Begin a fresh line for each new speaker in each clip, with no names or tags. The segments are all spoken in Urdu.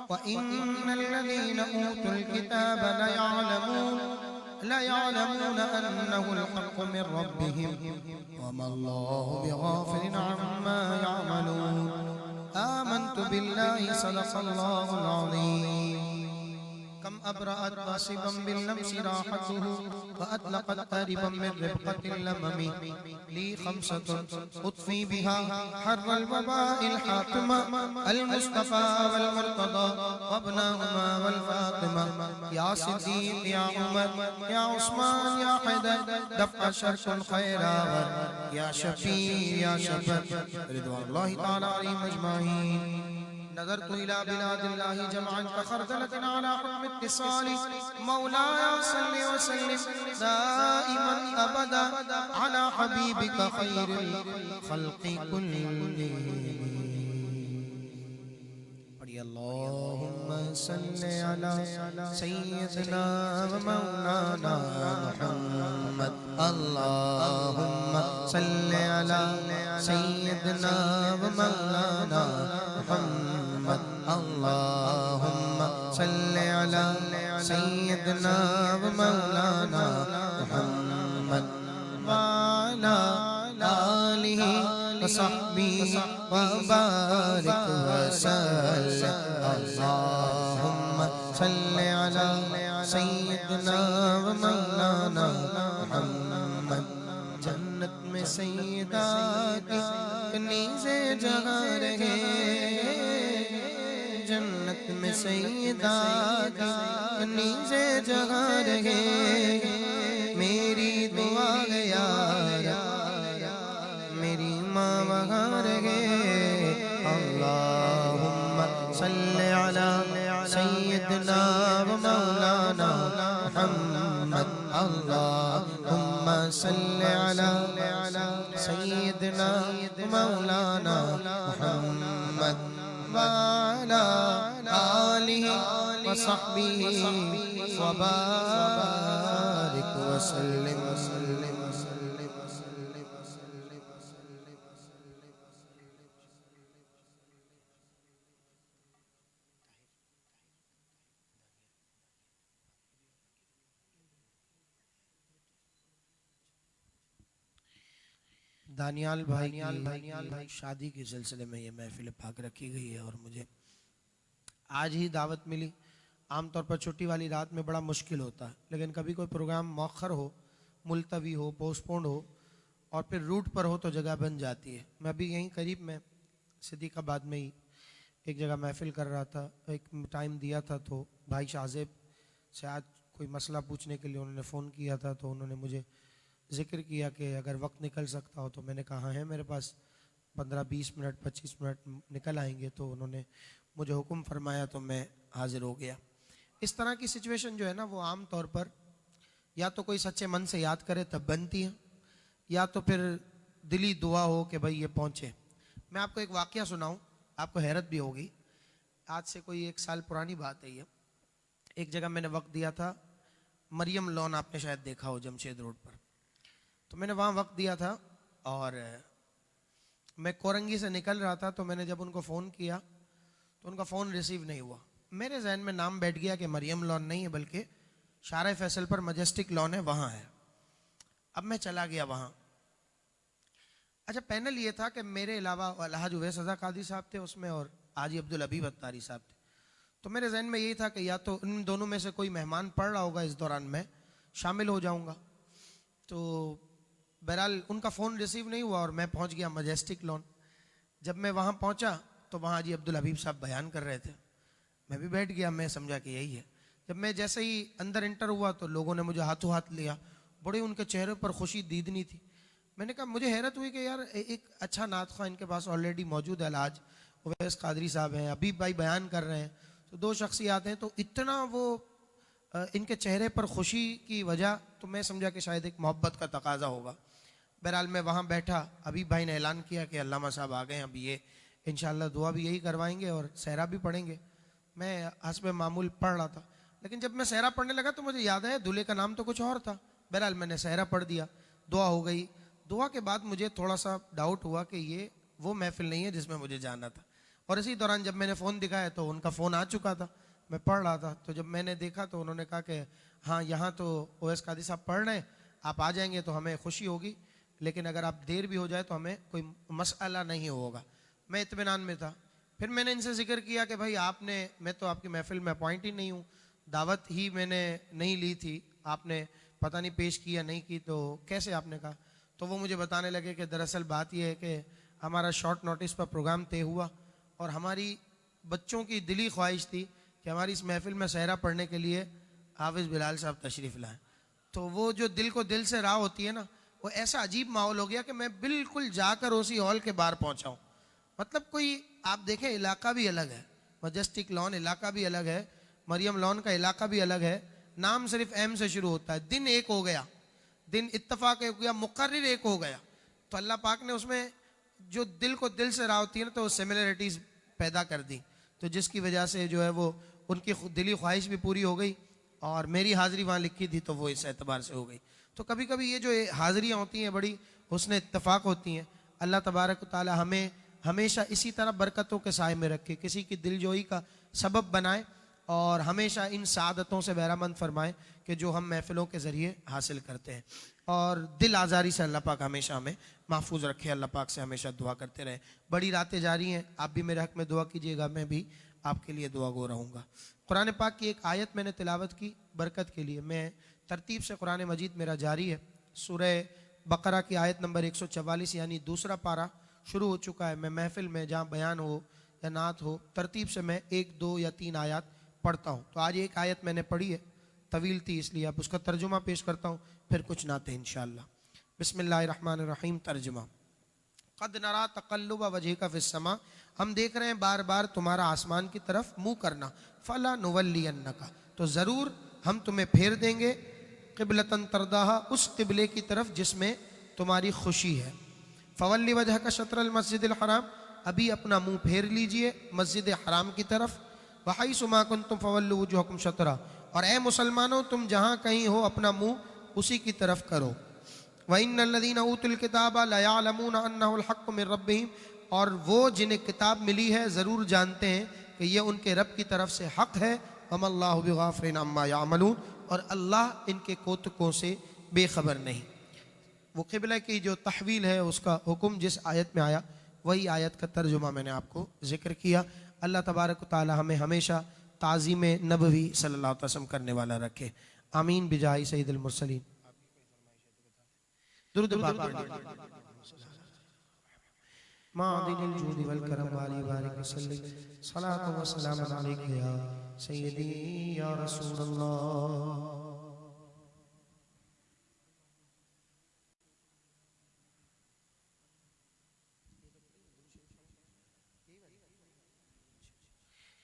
وإن الذين أوتوا الكتاب ليعلمون أنه الحق من ربهم وما الله بغافل عما يعملون آمنت بالله صدق الله العظيم كم أبرأت واصبا باللمس راحته وأطلقت قاربا من ربقة اللمم لي خمسة أطفي بها حر الوباء الحاكمة المصطفى والمرتضى وابناهما والفاطمة يا صديق يا عمر يا عثمان يا حيدر دفع شرك الخيرات يا شفيع يا شفر رضوان الله تعالى عليهم أجمعين نظرت إلى بلاد الله جمعا كخردلة على حكم اتصال مولاي صل وسلم دائما أبدا على حبيبك خير الخلق كلهم اللهم صل على سيدنا ومولانا محمد اللهم صل على سيدنا ومولانا محمد اللهم صل على سيدنا ومولانا محمد وعلى آله وصحبه وبارك وسلم اللهم صل على سيدنا ومولانا محمد جنت میں سیدہ کی کنیزیں جہاں رہے جنت میں سیدہ کی کنیزیں جہاں رہے میری دعا گیا میری ماں وہاں رہے اللہم صل علی سیدنا و مولانا محمد اللہم صل علی سیدنا و مولانا محمد وعلى آله وصحبه وبارك وسلم دانیال بھائی کی شادی کے سلسلے میں یہ محفل پاک رکھی گئی ہے اور مجھے آج ہی دعوت ملی. عام طور پر چھٹی والی رات میں بڑا مشکل ہوتا ہے لیکن کبھی کوئی پروگرام مؤخر ہو ملتوی ہو پوسٹ پونڈ ہو اور پھر روٹ پر ہو تو جگہ بن جاتی ہے. میں ابھی یہیں قریب میں صدیق آباد میں ہی ایک جگہ محفل کر رہا تھا. ایک ٹائم دیا تھا تو بھائی شاہزیب سے آج کوئی مسئلہ پوچھنے کے لیے انہوں نے فون کیا تھا تو انہوں نے مجھے ذکر کیا کہ اگر وقت نکل سکتا ہو تو میں نے کہا ہے میرے پاس 15-20 منٹ 25 منٹ نکل آئیں گے تو انہوں نے مجھے حکم فرمایا تو میں حاضر ہو گیا. اس طرح کی سچویشن جو ہے نا وہ عام طور پر یا تو کوئی سچے من سے یاد کرے تب بنتی ہیں یا تو پھر دلی دعا ہو کہ بھائی یہ پہنچے. میں آپ کو ایک واقعہ سناؤں آپ کو حیرت بھی ہوگی. آج سے کوئی 1 سال پرانی بات ہے یہ. ایک جگہ میں نے وقت دیا تھا مریم لون آپ نے شاید دیکھا ہو جمشید روڈ پر. تو میں نے وہاں وقت دیا تھا اور میں کورنگی سے نکل رہا تھا تو میں نے جب ان کو فون کیا تو ان کا فون ریسیو نہیں ہوا. میرے ذہن میں نام بیٹھ گیا کہ مریم لون نہیں ہے بلکہ شارع فیصل پر مجسٹک لون ہے وہاں ہے. اب میں چلا گیا وہاں. اچھا پینل یہ تھا کہ میرے علاوہ الحاج اویس رضا قادری صاحب تھے اس میں اور حاجی عبدالحبیب اتاری صاحب تھے. تو میرے ذہن میں یہی تھا کہ یا تو ان دونوں میں سے کوئی مہمان پڑھ رہا ہوگا اس دوران میں شامل ہو جاؤں گا. تو بہرحال ان کا فون ریسیو نہیں ہوا اور میں پہنچ گیا مجسٹک لون. جب میں وہاں پہنچا تو وہاں جی عبدالحبیب صاحب بیان کر رہے تھے. میں بھی بیٹھ گیا. میں سمجھا کہ یہی ہے. جب میں جیسے ہی اندر انٹر ہوا تو لوگوں نے مجھے ہاتھوں ہاتھ لیا. بڑی ان کے چہرے پر خوشی دیدنی تھی. میں نے کہا مجھے حیرت ہوئی کہ یار ایک اچھا نعت خواں ان کے پاس آلریڈی موجود ہے. الحاج اویس قادری صاحب ہیں ابھی بھائی بیان کر رہے ہیں تو 2 شخصیات ہیں تو اتنا وہ ان کے چہرے پر خوشی کی وجہ تو میں سمجھا کہ شاید ایک محبت کا تقاضا ہوگا. بہرحال میں وہاں بیٹھا. ابھی بھائی نے اعلان کیا کہ علامہ صاحب آ گئے ہیں. ابھی یہ انشاءاللہ دعا بھی یہی کروائیں گے اور سہرا بھی پڑھیں گے. میں حسب معمول پڑھ رہا تھا لیکن جب میں سہرا پڑھنے لگا تو مجھے یاد آیا دولہے کا نام تو کچھ اور تھا. بہرحال میں نے سہرا پڑھ دیا. دعا ہو گئی. دعا کے بعد مجھے تھوڑا سا ڈاؤٹ ہوا کہ یہ وہ محفل نہیں ہے جس میں مجھے جانا تھا. اور اسی دوران جب میں نے فون دکھایا تو ان کا فون آ چکا تھا, میں پڑھ رہا تھا. تو جب میں نے دیکھا تو انہوں نے کہا کہ ہاں یہاں تو اویس قادری صاحب پڑھ رہے ہیں, آپ آ جائیں گے تو ہمیں خوشی ہوگی, لیکن اگر آپ دیر بھی ہو جائے تو ہمیں کوئی مسئلہ نہیں ہوگا. میں اطمینان میں تھا. پھر میں نے ان سے ذکر کیا کہ بھائی آپ نے, میں تو آپ کی محفل میں اپوائنٹ ہی نہیں ہوں, دعوت ہی میں نے نہیں لی تھی, آپ نے پتہ نہیں پیش کی یا نہیں کی, تو کیسے آپ نے کہا. تو وہ مجھے بتانے لگے کہ دراصل بات یہ ہے کہ ہمارا شارٹ نوٹس پر پروگرام طے ہوا اور ہماری بچوں کی دلی خواہش تھی کہ ہماری اس محفل میں سحرہ پڑھنے کے لیے حافظ بلال صاحب تشریف لائیں. تو وہ جو دل کو دل سے راہ ہوتی ہے نا, وہ ایسا عجیب ماحول ہو گیا کہ میں بالکل جا کر اسی ہال کے باہر پہنچا ہوں. مطلب کوئی آپ دیکھیں علاقہ بھی الگ ہے, مجسٹک لان علاقہ بھی الگ ہے, مریم لان کا علاقہ بھی الگ ہے, نام صرف ایم سے شروع ہوتا ہے. دن ایک ہو گیا, دن اتفاق ایک ہو گیا, مقرر ایک ہو گیا. تو اللہ پاک نے اس میں جو دل کو دل سے راہ ہوتی ہے نا, تو سملیرٹیز پیدا کر دی, تو جس کی وجہ سے جو ہے وہ ان کی دلی خواہش بھی پوری ہو گئی, اور میری حاضری وہاں لکھی تھی تو وہ اس اعتبار سے ہو گئی. تو کبھی کبھی یہ جو حاضریاں ہوتی ہیں بڑی حسن اتفاق ہوتی ہیں. اللہ تبارک و تعالی ہمیں ہمیشہ اسی طرح برکتوں کے سائے میں رکھے, کسی کی دل جوئی کا سبب بنائے, اور ہمیشہ ان سعادتوں سے بہرہ مند فرمائے کہ جو ہم محفلوں کے ذریعے حاصل کرتے ہیں. اور دل آزاری سے اللہ پاک ہمیشہ ہمیں محفوظ رکھے. اللہ پاک سے ہمیشہ دعا کرتے رہے. بڑی راتیں جاری ہیں, آپ بھی میرے حق میں دعا کیجیے گا, میں بھی آپ کے لیے دعا گو رہوں گا. قرآن پاک کی ایک آیت میں نے تلاوت کی برکت کے لیے. میں ترتیب سے قرآن مجید میرا جاری ہے. سورہ بقرہ کی آیت نمبر 144 یعنی دوسرا پارہ شروع ہو چکا ہے. میں محفل میں جہاں بیان ہو یا نعت ہو, ترتیب سے میں 1, 2 یا 3 آیات پڑھتا ہوں. تو آج ایک آیت میں نے پڑھی ہے, طویل تھی اس لیے اب اس کا ترجمہ پیش کرتا ہوں, پھر کچھ نعتیں انشاءاللہ. بسم اللہ الرحمن الرحیم. ترجمہ. قد نرا تقلب وجہک فی السماء, ہم دیکھ رہے ہیں بار بار تمہارا آسمان کی طرف منہ کرنا. فلا نولینک, تو ضرور ہم تمہیں پھیر دیں گے, قبلۃ ترضاھا, اس قبلے کی طرف جس میں تمہاری خوشی ہے. فولی وجہک شطر المسجد الحرام, ابھی اپنا منہ پھیر لیجئے مسجد حرام کی طرف. وحیث ما کنتم فولوا وجوہکم شطرہ, اور اے مسلمانوں تم جہاں کہیں ہو اپنا منہ اسی کی طرف کرو. وَإِنَّ الَّذِينَ أُوتُوا الْكِتَابَ لَيَعْلَمُونَ أَنَّهُ الْحَقُّ مِنْ رَبِّهِمْ, اور وہ جنہیں کتاب ملی ہے ضرور جانتے ہیں کہ یہ ان کے رب کی طرف سے حق ہے. وَمَا اللَّهُ بِغَافِلٍ عَمَّا يَعْمَلُونَ, اور اللہ ان کے کوتکوں سے بے خبر نہیں. وہ قبلہ کی جو تحویل ہے اس کا حکم جس آیت میں آیا وہی آیت کا ترجمہ میں نے آپ کو ذکر کیا. اللہ تبارک و تعالی ہمیں ہمیشہ تعظیم نبوی صلی اللہ علیہ وسلم کرنے والا رکھے. آمین بجاہ سید المرسلین. درود پاک پڑھیں. معدن الجود والکرم والی بارک وسلم, صلاۃ و سلام علیک یا سیدی یا رسول اللہ.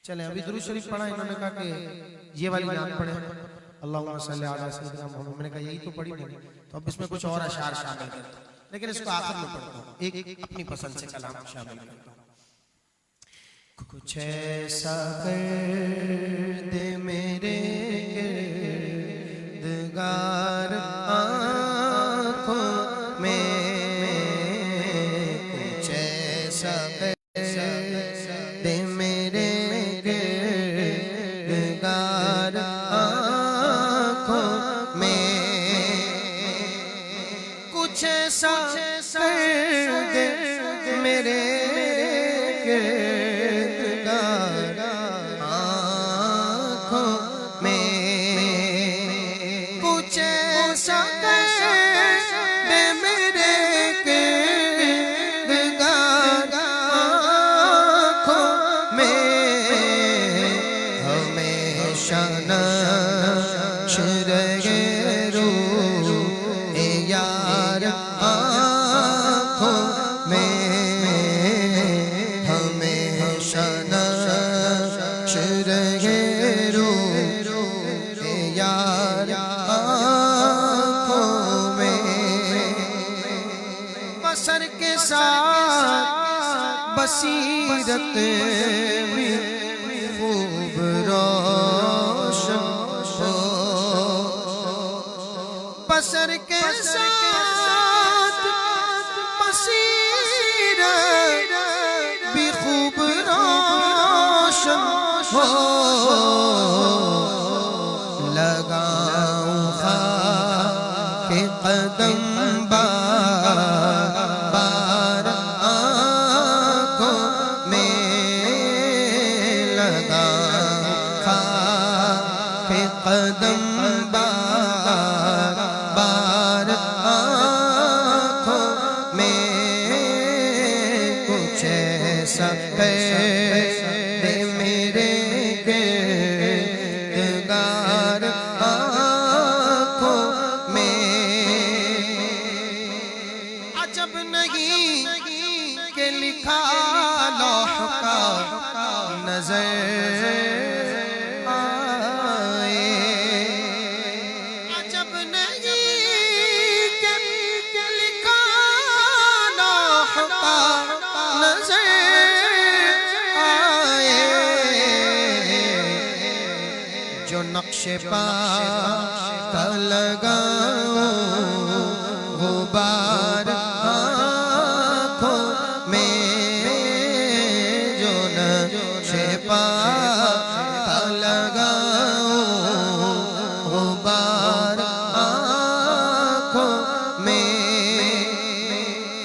چلیں ابھی درود شریف پڑھا, انہوں نے کہا کہ یہ والی نعت پڑھیں, اللہم صلی علی سیدنا محمد. میں نے کہا یہی تو پڑھی میں نے, تو اب اس میں کچھ اور اشعار شامل کرتا ہوں, لیکن اس کو آخر میں پڑھتا ہوں, ایک اپنی پسند سے کلام شامل کرتا ہوں. کچھ ایسا کر دے میرے گردگار آنکھوں میں, کچھ ایسا کر دے میرے گردگار آنکھوں میں, کچھ ایسا کر دے میرے گردگار آنکھوں میں, کچھ ایسا کر دے میرے گردگار آنکھوں میں, ہمیشہ نقش رہے روح اے یار آنکھوں میں, ہمیشہ نقش رہے روح اے یار آنکھوں میں. بصر کے ساتھ بصیرت بھی خوب روشن ہو, بصر کے ساتھ بصیرت بھی خوب روشن ہو لگاؤں خاک قدم بار بار آنکھوں میں لگاؤں خاک قدم بار بار آنکھوں میں کچھ ایسا ہے میرے گردگار آنکھوں میں عجب نہیں کہ لکھا لوح کا نظر آئے عجب نہیں کہ لکھا لوح کا نظر جو نقش پا کا لگاؤں غبار آنکھوں میں جو نقش پا کا لگاؤں غبار آنکھوں میں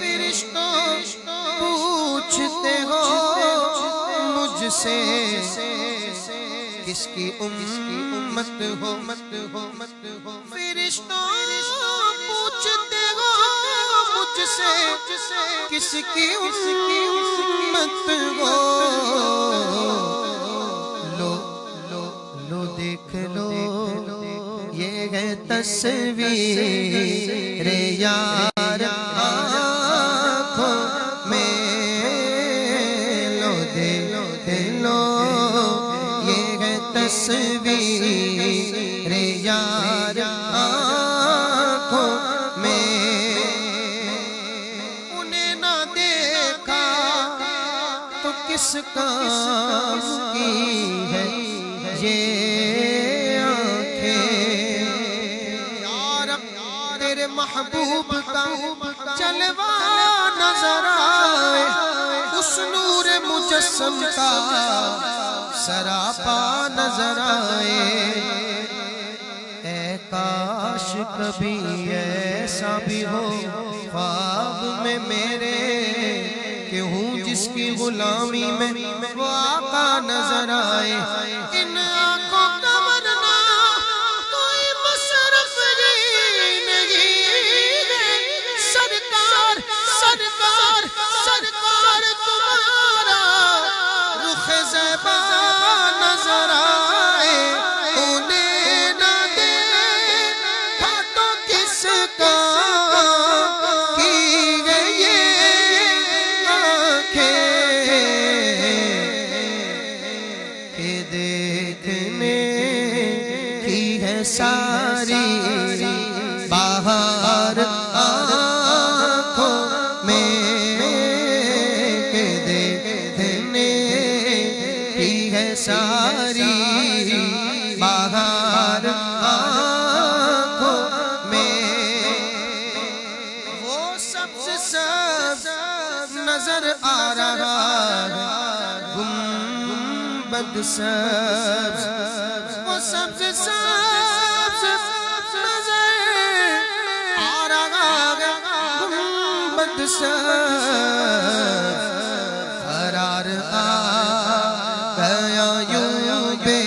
فرشتوں پوچھتے ہو مجھ سے کس کی امت ہو فرشتوں پوچھتے ہو مجھ سے کس کی امت ہو لو دیکھ لو یہ ہے تصویر یار آنکھوں میں لو دیکھ لو تصویر یار آنکھوں میں انہیں نہ دیکھا تو کس کام کی ہے یہ آنکھیں یار تیرے محبوب کا جلوہ نظر آئے اس نور مجسم کا سراپا نظر آئے اے کاش کبھی ایسا بھی ہو خواب میں میرے کہ ہوں جس کی غلامی میں وہ آقا نظر آئے ان آنکھوں کا ورنہ کوئی مصرف نہیں سرکار سرکار سرکار تمہارا رخ زیبا نظر آئے انہیں نہ دیکھا تو کس کا کی گئی یہ آنکھیں کہ دیکھنے کی ہے ساری بہار آنکھوں میں کہ دیکھنے کی ہے ساری بہار آنکھوں میں وہ سبز سبز نظر آ رہا گنبد سبز وہ سبز سبز نظر آ رہا گنبد سبز قرار آ گیا یوں بے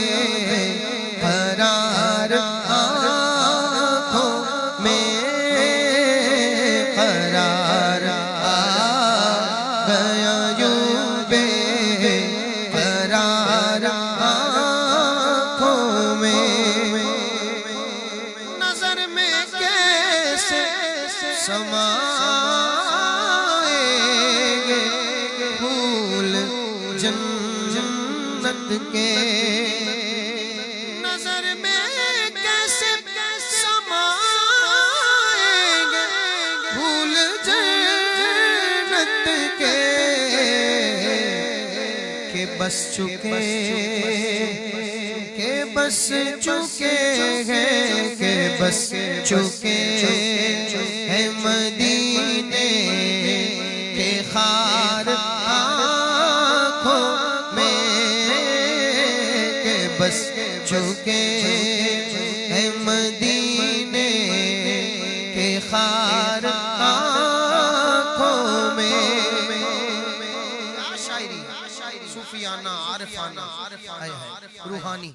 قرار آنکھوں میں قرار آ گیا یوں بے قرار آنکھوں میں نظر میں کیسے سمائیں گے پھول جنت کے نظر میں کیسے سمائیں گے پھول جنت کے کہ بس چکے کہ بس چکے ہیں کہ بس چکے ہیں مدینے کے خار آنکھوں میں بس چکے ہیں مدینے کے خار آنکھوں میں. شاعری صوفیانہ عارفانہ روحانی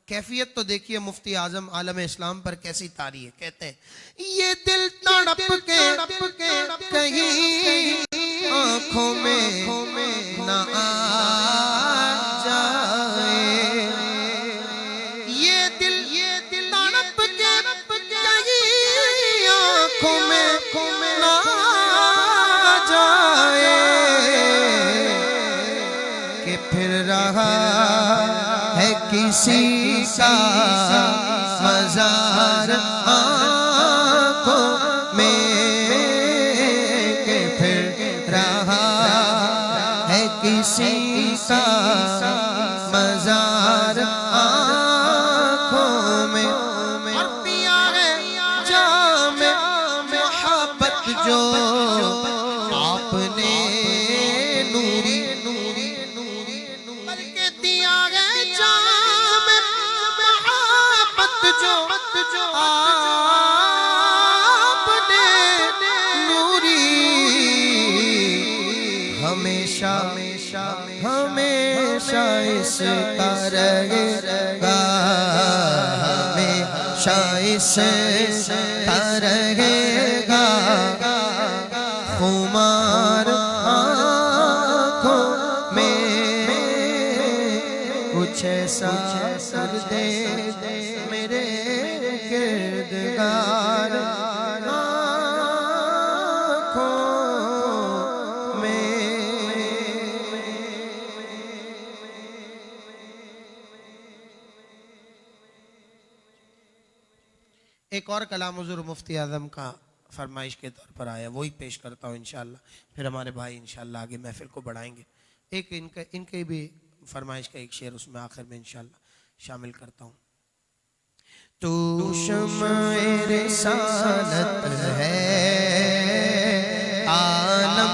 کیفیت تو دیکھیے مفتی اعظم عالم اسلام پر کیسی طاری ہے. کہتے ہیں یہ دل تڑپ کے کہیں آنکھوں میں نہ آ جائے. یہ دل تڑپ کے کہیں آنکھوں میں نہ آ جائے کہ پھر رہا ہے کسی کا مزار آنکھوں میں کہ پھر رہا ہے کسی کا مزار آنکھوں میں. اور پیا ہے جام محبت جو آپ نے نوری بلکہ دیا ہے جام محبت جو آپ نے نوری. ہمیشہ اس کا رہے گا ہمیشہ اس کا رہے گا خمار آنکھوں میں. کچھ ایسا کر دے میرے کردگار آنکھوں میں. ایک اور کلام حضور مفتی اعظم کا فرمائش کے طور پر آیا, وہی پیش کرتا ہوں انشاءاللہ. پھر ہمارے بھائی انشاءاللہ آگے محفل کو بڑھائیں گے. ایک ان کے بھی فرمائش کا ایک شعر اس میں آخر میں انشاءاللہ شامل کرتا ہوں. تو شمع رسالت ہے عالم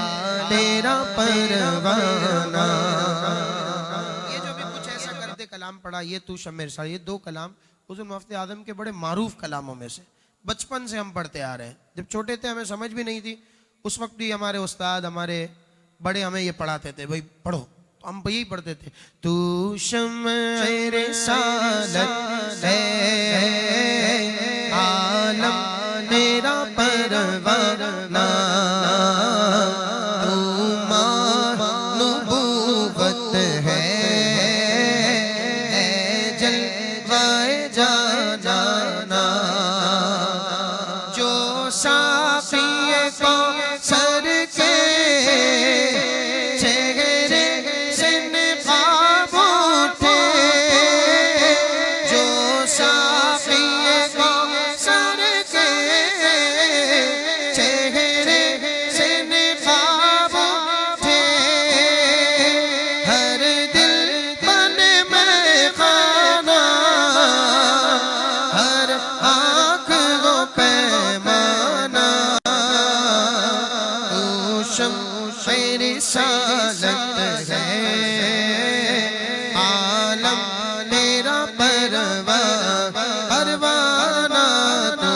تیرا پروانہ. یہ جو بھی کچھ ایسا کر دے کلام پڑھا, یہ تو شمع رسالت, یہ دو کلام حضور مفتی اعظم کے بڑے معروف کلاموں میں سے. بچپن سے ہم پڑھتے آ رہے ہیں. جب چھوٹے تھے ہمیں سمجھ بھی نہیں تھی, اس وقت بھی ہمارے استاد ہمارے بڑے ہمیں یہ پڑھاتے تھے, بھائی پڑھو, تو ہم یہی پڑھتے تھے. تو شمع رسالت ہے عالم تیرا پروانہ, تو ماہ نبوت ہے جلوائے جانانا. جو ساقی کوثر کے چہرے سے نقاب اٹھے, جو ساقی کوثر کے چہرے سے نقاب اٹھے, ہر دل بن میں خانہ, ہر آنکھ وہ پیمانہ. تو شمع رسالت ہے عالم تیرا پروانہ, تو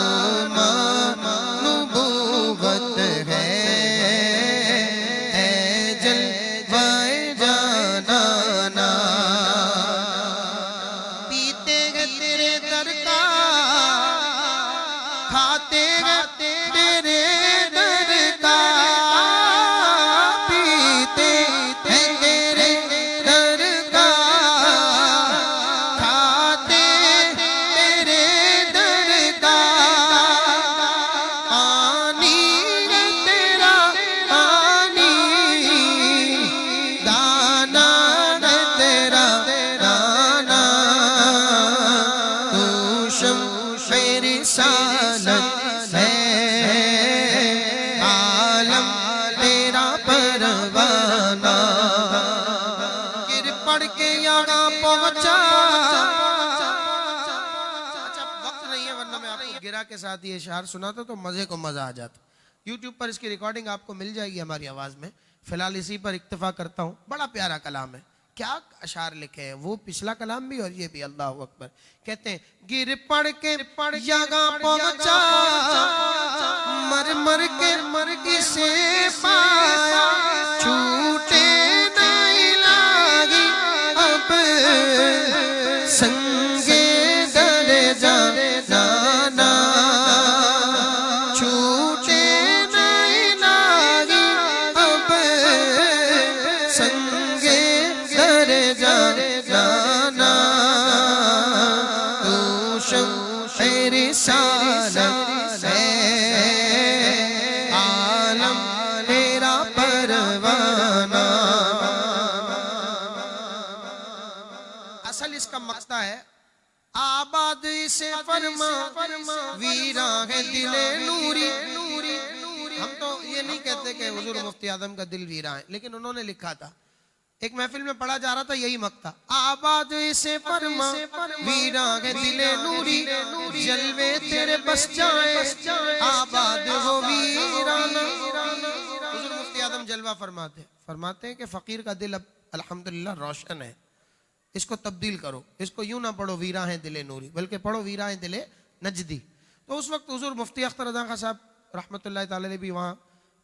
ماہ نبوت ہے جلوائے جانانا. پیتے ہیں تیرے در کا, کھاتے ہیں تیرے در کا, پیتے ہیں تیرے در کا, کھاتے تیرے در کا. پانی ہے تیرا پانی, دانا ہے تیرا دانا. تو شمع رسالت ہے عالم تیرا پروانہ. گر پڑ کے یہاں پہنچا. اچھا وقت نہیں ہے ورنہ میں آپ کو گرا کے ساتھ یہ اشعار سناتا تو مزے کو مزہ آ جاتا. یوٹیوب پر اس کی ریکارڈنگ آپ کو مل جائے گی ہماری آواز میں. فی الحال اسی پر اکتفا کرتا ہوں. بڑا پیارا کلام ہے, کیا اشعار لکھے ہیں، وہ پچھلا کلام بھی اور یہ بھی، اللہ اکبر. کہتے ہیں گر پڑ کے یہاں پہنچا، مر مر کے اسے پایا، چھوٹے نہیں لاگی اب سنگے در جانا، چھوٹے نہیں لاگی اب سنگے در جانا، تو شمع رسالت ہے عالم تیرا پروانہ. اصل اس کا مقطع ہے آباد سے فرما ویراں ہے دل نوری. ہم تو یہ نہیں کہتے کہ حضور مفتی اعظم کا دل ویراں ہے، لیکن انہوں نے لکھا تھا، ایک محفل میں پڑھا جا رہا تھا یہی مقطع، آباد سے فرما ویراں ہے دل نوری، جلوے تیرے بس جائیں آباد ہو ویرانہ. حضور مفتی اعظم جلوہ فرماتے ہیں کہ فقیر کا دل اب الحمدللہ روشن ہے، اس کو تبدیل کرو، اس کو یوں نہ پڑھو ویراں ہیں دل نوری، بلکہ پڑھو ویراں ہیں دل نجدی. تو اس وقت حضور مفتی اختر رضا خان صاحب رحمۃ اللہ تعالی علیہ بھی وہاں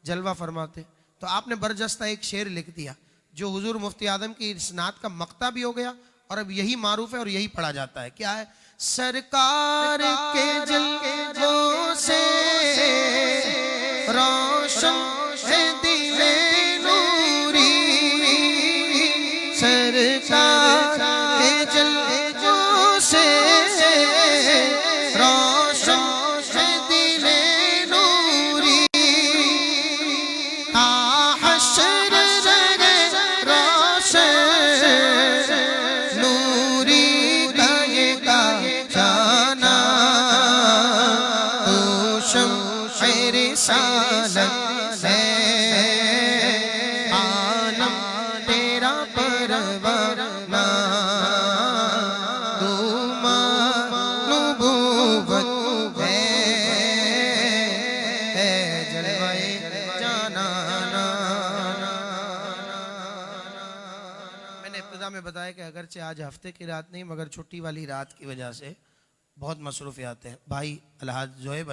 جلوہ فرماتے، تو آپ نے برجستہ ایک شعر لکھ دیا جو حضور مفتی اعظم کی اسناد کا مقطع بھی ہو گیا اور اب یہی معروف ہے اور یہی پڑھا جاتا ہے. کیا ہے؟ سرکار کے جلووں سے روشن ہے دل نوری، سرکار کے جلووں سے روشن ہے دل نوری، حشر رہے روشن نوری کا یہ جانا، تو شمع رسالت ہے عالم تیرا پروانہ، تو نبوت ہے جلوہ جانانا. میں نے ابتدا میں بتایا کہ اگرچہ آج ہفتے کی رات نہیں مگر چھٹی والی رات کی وجہ سے بہت مصروفیات ہیں. بھائی الحاج زوہیب